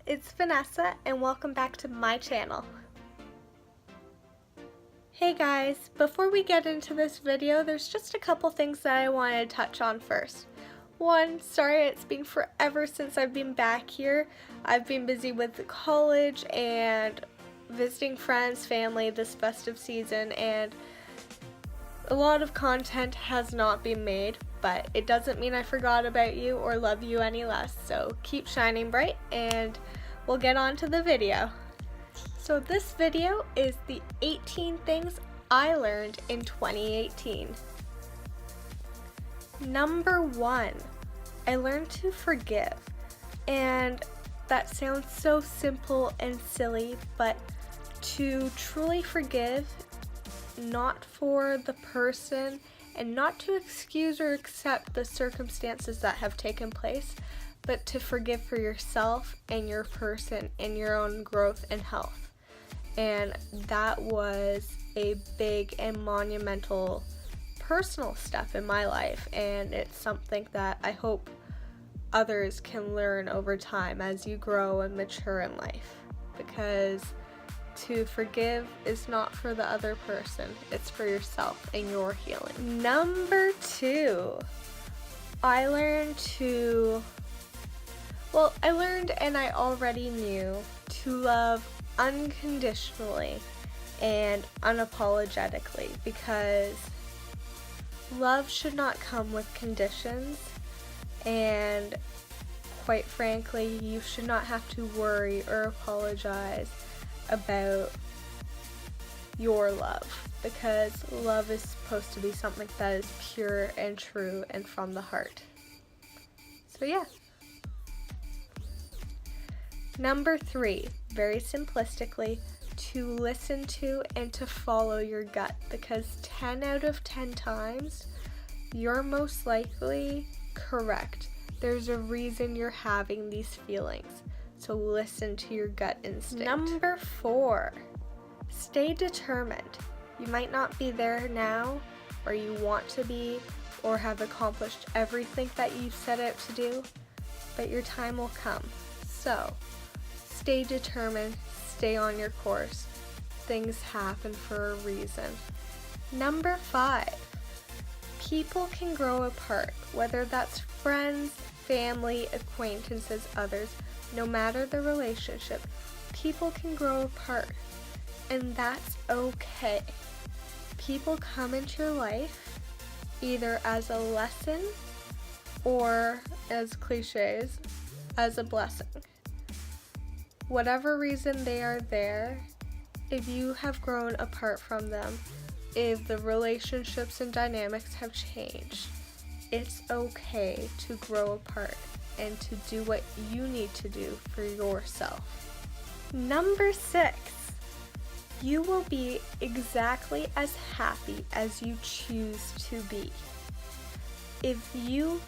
it's Vanessa and welcome back to my channel. Hey guys, before we get into this video, there's just a couple things that I want to touch on first. One, sorry it's been forever since I've been back here. I've been busy with college and visiting friends, family this festive season, and a lot of content has not been made, but it doesn't mean I forgot about you or love you any less, so keep shining bright and we'll get on to the video. So this video is the 18 things I learned in 2018. Number 1, I learned to forgive. And that sounds so simple and silly, but to truly forgive, not for the person and not to excuse or accept the circumstances that have taken place, but to forgive for yourself and your person and your own growth and health. And that was a big and monumental personal step in my life, and it's something that I hope others can learn over time as you grow and mature in life, because to forgive is not for the other person, it's for yourself and your healing. Number 2, I learned and I already knew to love unconditionally and unapologetically, because love should not come with conditions, and quite frankly, you should not have to worry or apologize about your love, because love is supposed to be something that is pure and true and from the heart. So yeah. Number 3, very simplistically, to listen to and to follow your gut, because 10 out of 10 times you're most likely correct. There's a reason you're having these feelings, so listen to your gut instinct. Number 4, stay determined. You might not be there now, or you want to be, or have accomplished everything that you set out to do, but your time will come. So stay determined, stay on your course. Things happen for a reason. Number 5, people can grow apart, whether that's friends, family, acquaintances, others. No matter the relationship, people can grow apart, and that's okay. People come into your life either as a lesson or, as cliches, as a blessing. Whatever reason they are there, if you have grown apart from them, if the relationships and dynamics have changed, it's okay to grow apart and to do what you need to do for yourself. Number 6, you will be exactly as happy as you choose to be. If you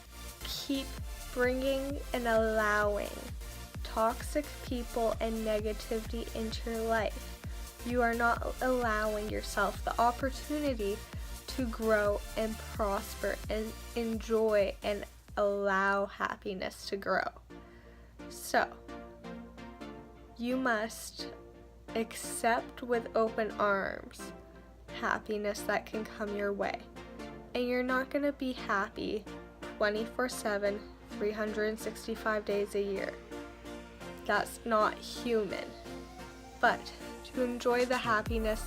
keep bringing and allowing toxic people and negativity into your life, you are not allowing yourself the opportunity to grow and prosper and enjoy and allow happiness to grow. So, you must accept with open arms happiness that can come your way. And you're not going to be happy 24/7, 365 days a year. That's not human. But to enjoy the happiness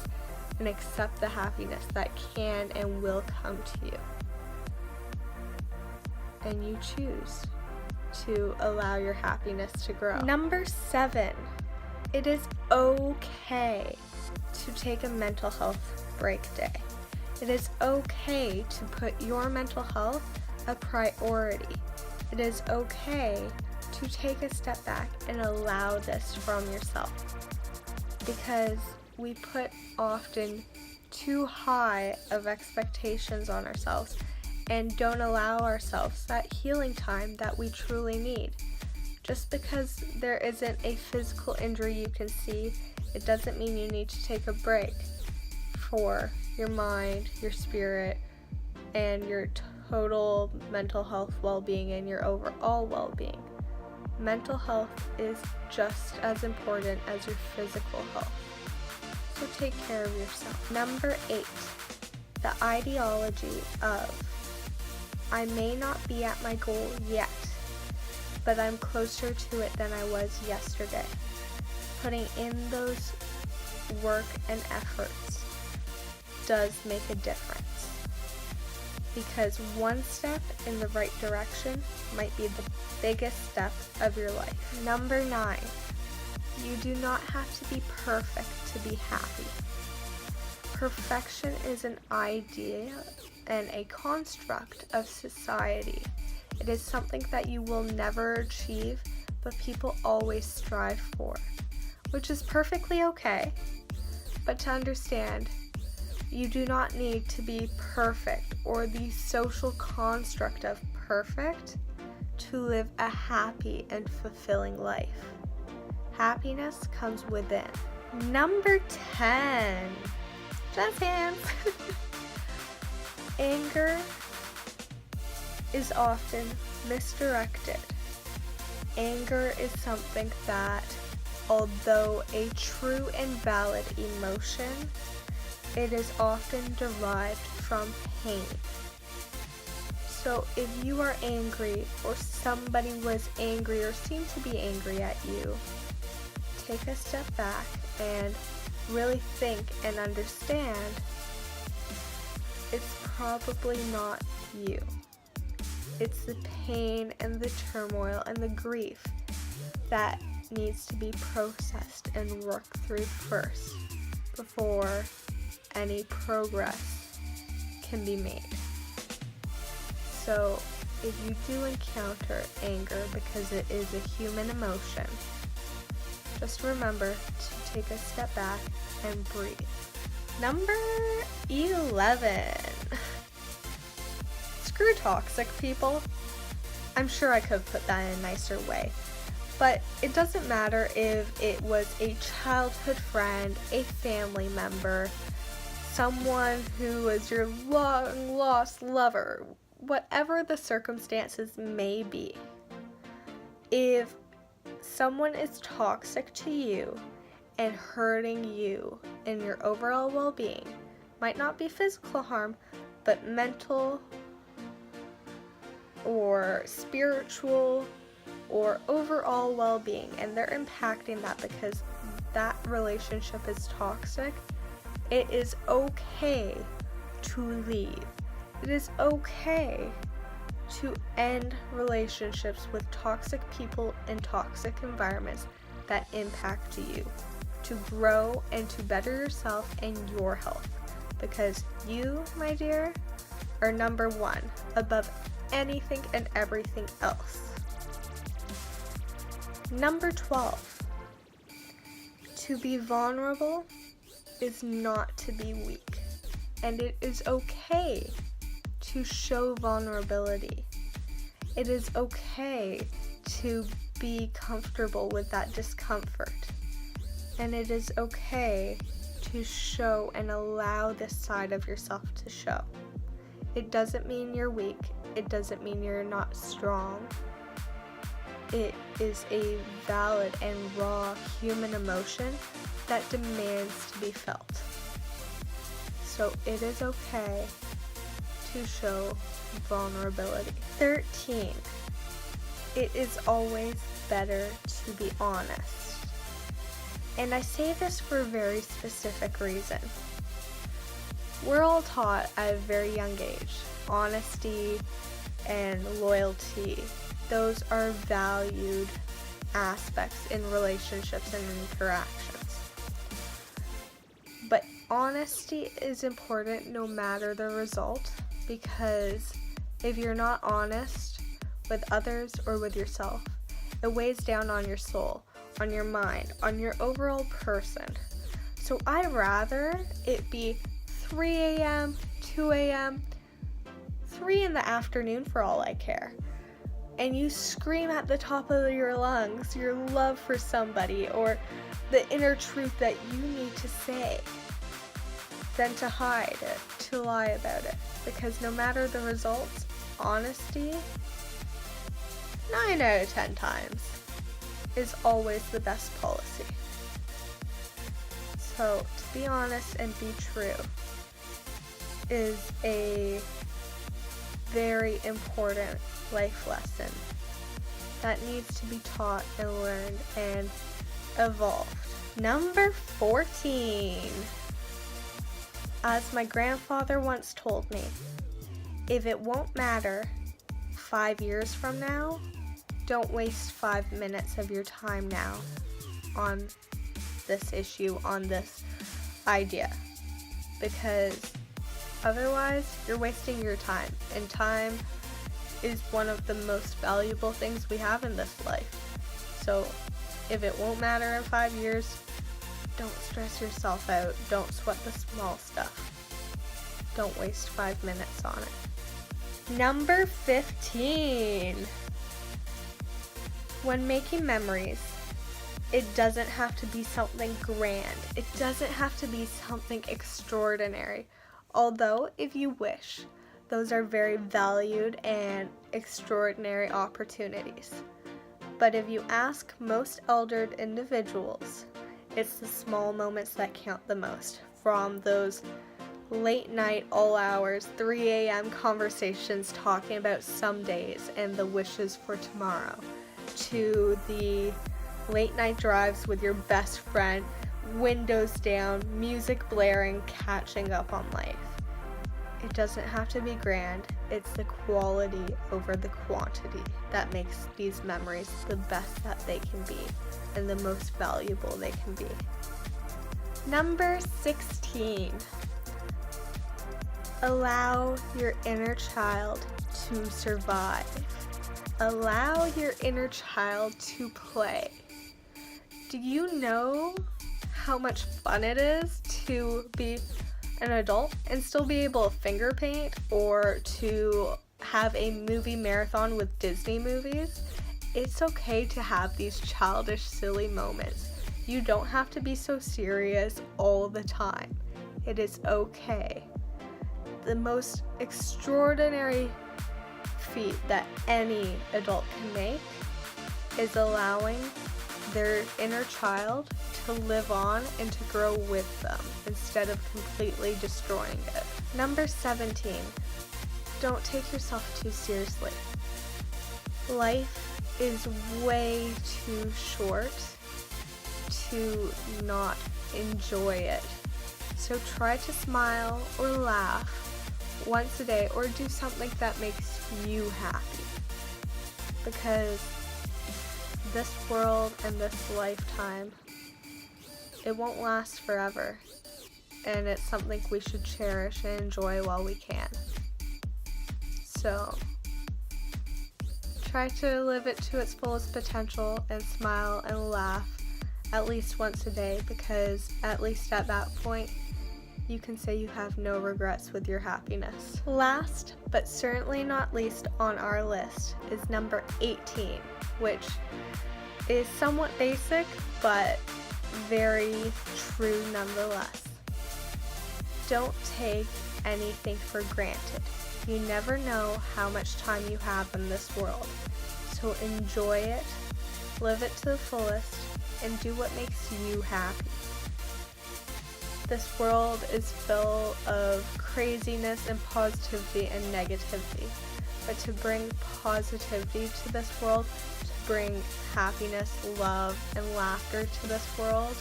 and accept the happiness that can and will come to you. And you choose to allow your happiness to grow. Number 7, it is okay to take a mental health break day. It is okay to put your mental health a priority. It is okay to take a step back and allow this from yourself, because we put often too high of expectations on ourselves and don't allow ourselves that healing time that we truly need. Just because there isn't a physical injury you can see, it doesn't mean you need to take a break for your mind, your spirit, and your total mental health well-being and your overall well-being. mental health is just as important as your physical health. So take care of yourself. Number 8, the ideology of, I may not be at my goal yet, but I'm closer to it than I was yesterday. Putting in those work and efforts does make a difference, because one step in the right direction might be the biggest step of your life. Number 9, you do not have to be perfect to be happy. Perfection is an idea and a construct of society. It is something that you will never achieve, but people always strive for, which is perfectly okay. But to understand, you do not need to be perfect or the social construct of perfect to live a happy and fulfilling life. Happiness comes within. Number 10, jazz hands. Anger is often misdirected. Anger is something that, although a true and valid emotion, it is often derived from pain. So if you are angry, or somebody was angry or seemed to be angry at you, take a step back and really think and understand it's probably not you. It's the pain and the turmoil and the grief that needs to be processed and worked through first before any progress can be made. So if you do encounter anger, because it is a human emotion, just remember to take a step back and breathe. Number 11. Screw toxic people. I'm sure I could have put that in a nicer way. But it doesn't matter if it was a childhood friend, a family member, someone who was your long lost lover, whatever the circumstances may be. If someone is toxic to you and hurting you in your overall well-being, might not be physical harm, but mental or spiritual or overall well-being, and they're impacting that because that relationship is toxic, it is okay to leave. It is okay to end relationships with toxic people and toxic environments that impact you, to grow and to better yourself and your health, because you, my dear, are number 1 above anything and everything else. Number 12. To be vulnerable is not to be weak, and it is okay to show vulnerability. It is okay to be comfortable with that discomfort, and it is okay to show and allow this side of yourself to show. It doesn't mean you're weak. It doesn't mean you're not strong. It is a valid and raw human emotion that demands to be felt. So it is okay to show vulnerability. 13. It is always better to be honest. And I say this for a very specific reason. We're all taught at a very young age, honesty and loyalty. Those are valued aspects in relationships and interactions. But honesty is important no matter the result, because if you're not honest with others or with yourself, it weighs down on your soul, on your mind, on your overall person. So I'd rather it be 3 a.m., 2 a.m., 3 in the afternoon for all I care, and you scream at the top of your lungs your love for somebody or the inner truth that you need to say, than to hide it, to lie about it. Because no matter the results, honesty, 9 out of 10 times, is always the best policy. So, to be honest and be true is a very important life lesson that needs to be taught and learned and evolved. Number 14. As my grandfather once told me, if it won't matter 5 years from now, don't waste 5 minutes of your time now on this issue, on this idea, because otherwise you're wasting your time, and time is one of the most valuable things we have in this life. So if it won't matter in 5 years, don't stress yourself out. Don't sweat the small stuff. Don't waste 5 minutes on it. Number 15. When making memories, it doesn't have to be something grand. It doesn't have to be something extraordinary. Although, if you wish, those are very valued and extraordinary opportunities. But if you ask most eldered individuals, it's the small moments that count the most. From those late night, all hours, 3 a.m. conversations talking about some days and the wishes for tomorrow, to the late night drives with your best friend, windows down, music blaring, catching up on life. It doesn't have to be grand. It's the quality over the quantity that makes these memories the best that they can be and the most valuable they can be. Number 16. Allow your inner child to survive. Allow your inner child to play. Do you know how much fun it is to be an adult and still be able to finger paint, or to have a movie marathon with Disney movies? It's okay to have these childish, silly moments. You don't have to be so serious all the time. It is okay. The most extraordinary feat that any adult can make is allowing their inner child to live on and to grow with them instead of completely destroying it. Number 17. Don't take yourself too seriously. Life is way too short to not enjoy it. So try to smile or laugh once a day, or do something that makes you happy. Because this world and this lifetime, it won't last forever. And it's something we should cherish and enjoy while we can. So try to live it to its fullest potential and smile and laugh at least once a day, because at least at that point, you can say you have no regrets with your happiness. Last, but certainly not least on our list, is number 18, which is somewhat basic, but very true nonetheless. Don't take anything for granted. You never know how much time you have in this world. So enjoy it, live it to the fullest, and do what makes you happy. This world is full of craziness and positivity and negativity. But to bring positivity to this world, to bring happiness, love, and laughter to this world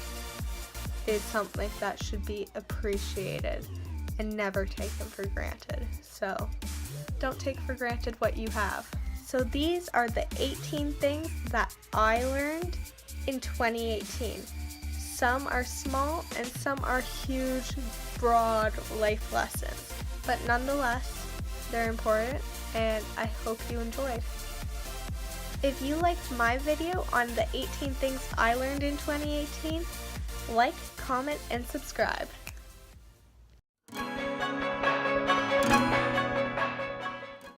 is something that should be appreciated and never taken for granted. So don't take for granted what you have. So these are the 18 things that I learned in 2018. Some are small and some are huge, broad life lessons. But nonetheless, they're important, and I hope you enjoyed. If you liked my video on the 18 things I learned in 2018, like, comment, and subscribe.